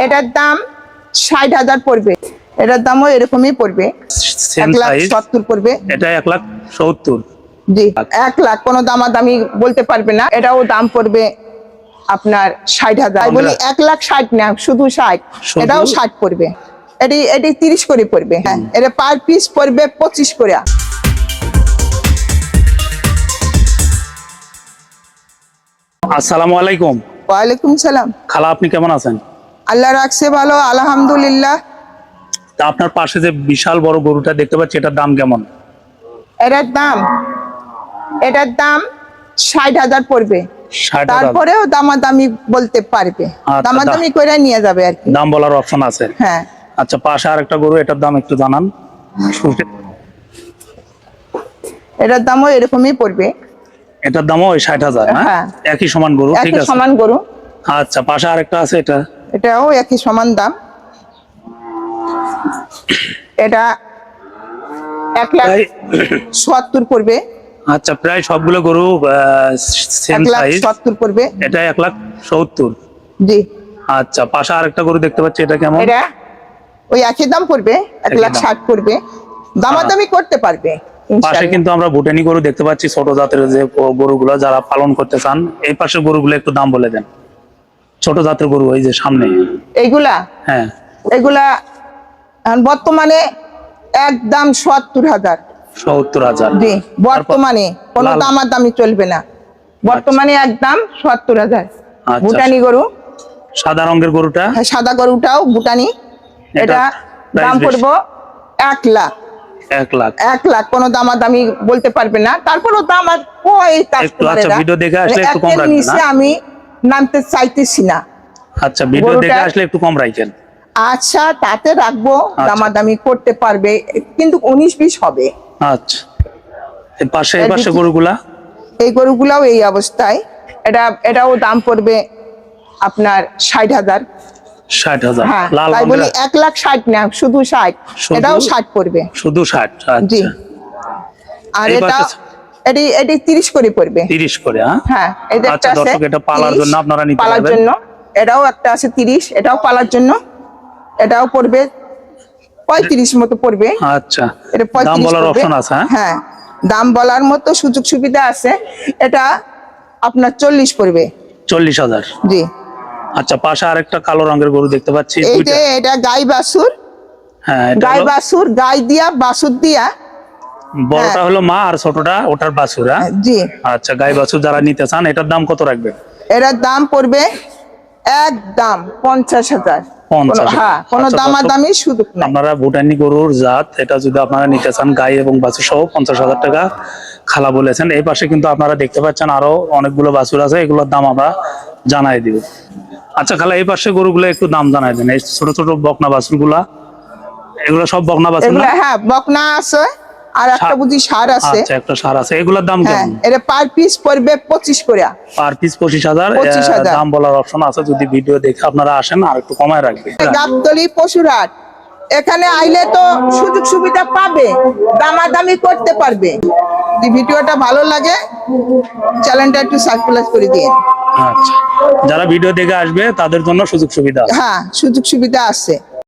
এটার দাম 60,000 পড়বে। এটার দামও এরকমই পড়বে, 1,70,000 পড়বে। এটা 1,70,000। জি, 1,00,000 কোনো দামাদামি বলতে পারবে না। এটাও দাম পড়বে আপনার 60,000। বলি 1,60,000 না, শুধু 60। এটাও 60 পড়বে। এটি 30 করে পড়বে। হ্যাঁ, এটা পার পিস পড়বে 25 করে। আসসালামু আলাইকুম। ওয়ালাইকুম সালাম। খালা, আপনি কেমন আছেন? আল্লাহ রাখছে ভালো, আলহামদুলিল্লাহ। তা আপনার পাশে যে বিশাল বড় গরুটা দেখতে পাচ্ছি, এটার দাম কেমন? এটার দাম 60,000 পড়বে। 60,000। তারপরেও দামাদামি বলতে পারবে, দামাদামি করে নিয়ে যাবে আর কি। দাম বলার অপশন আছে? হ্যাঁ। আচ্ছা, পাশে আরেকটা গরু, এটার দাম একটু জানান। এটার দামও এরকমই পড়বে। এটার দামও ওই 60,000 না? হ্যাঁ, একই সমান গরু, ঠিক একই আছে। সমান গরু। আচ্ছা, পাশে আরেকটা আছে, এটাও একই সমান দাম। এটা 1,70,000 পড়বে। আচ্ছা, প্রায় সবগুলো গরু সেম সাইজ। 1,70,000 পড়বে। এটা 1,70,000। জি। আচ্ছা, পাশে আরেকটা গরু দেখতে পাচ্ছি, এটা কেমন? এটা ওই একই দাম পড়বে, 1,60,000 পড়বে। দামাদামি করতে পারবে। পাশে কিন্তু আমরা ভুটানি গরু দেখতে পাচ্ছি, ছোট জাতের যে গরুগুলো যারা পালন করতে চান, এই পাশে গরুগুলো একটু দাম বলে দেন। ছোট জাতের গরু এই যে সামনে এইগুলা। হ্যাঁ, এগুলা বর্তমানে একদম 70,000। 70,000। জি, বর্তমানে কোনো দামাদামি চলবে না। বর্তমানে একদম 70,000। ভুটানি গরু। সাদা রঙের গরুটা? হ্যাঁ, সাদা গরুটাও ভুটানি। এটা দাম পড়বো 1,00,000। 1,00,000 কোনো দামাদামি বলতে পারবে না। তারপরও দাম আর ওই কাস্টমারেরা। ভিডিও দেখে আসলে একটু কম রাখবেন না? আমি নামতে চাইতেছি না। আচ্ছা, ভিডিও দেখে আসলে একটু কম রাখেন। আচ্ছা, তাতে রাখবো, দামাদামি করতে পারবে, কিন্তু 19-20 হবে। আচ্ছা, এই পাশে গরুগুলা? এই গরুগুলাও এই অবস্থায়। এটাও দাম পড়বে আপনার 60,000। 60,000। হ্যাঁ, লাল তাই বলি 1,60,000 না, শুধু 60। এটাও 60 পড়বে। শুধু 60? জি। আচ্ছা। আর এটি 30 করে পড়বে। 30 করে? হ্যাঁ, এটা আচ্ছা, দর্শক, এটা পালার জন্য আপনারা নিতে পালার পারবেন। জন্য এটাও একটা আছে 30, এটাও পালার জন্য। এটাও পড়বে 35 মতো পড়বে। আচ্ছা, এটা দাম বলার অপশন আছে? হ্যাঁ, দাম বলার মতো সুযোগ সুবিধা আছে। এটা আপনার 40 পড়বে। 40,000? জি। আচ্ছা, পাশে আরেকটা কালো রঙের গরু দেখতে পাচ্ছি। এটা গাই বাছুর। হ্যাঁ, গাই বাছুর, গাই দিয়া বাছুর দিয়া। বড়টা হলো মা আর ছোটটা ওটার বাছুর? জি। আচ্ছা, গাই বাছুর যারা নিতে চান, এটার দাম কত রাখবেন? এটার দাম পড়বে একদম 50,000। হ্যাঁ, কোনো দামাদামি সুযোগ নাই। আপনারা ভুটানি গরুর জাত, এটা যদি আপনারা নিতে চান, গাই এবং বাছুর সহ 50,000 টাকা খালা বলেছেন। এই পাশে কিন্তু আপনারা দেখতে পাচ্ছেন আরো অনেকগুলো বাছুর আছে, এগুলোর দাম আমরা জানাই দিব। আচ্ছা খালা, এই পাশে গরুগুলো একটু দাম জানাই দেন। এই ছোট ছোট বকনা বাছুর গুলা, এগুলো সব বকনা বাছুর? হ্যাঁ, বকনা আছে, আর একটা বুঝি ষাঁড় আছে। আচ্ছা, একটা ষাঁড় আছে। এগুলোর দাম কেমন? এটা পার পিস পড়বে 25 করে। Per piece 25,000। দাম বলার অপশন আছে, যদি ভিডিও দেখে আপনারা আসেন আর একটু কমায় রাখবে। গাবতলী পশুরহাট, এখানে আইলে তো সুযোগ সুবিধা পাবে, দামাদামি করতে পারবে। যদি ভিডিওটা ভালো লাগে, চ্যানেলটা একটু সাবস্ক্রাইব করে দিন। আচ্ছা, যারা ভিডিও দেখে আসবে তাদের জন্য সুযোগ সুবিধা? হ্যাঁ, সুযোগ সুবিধা আছে।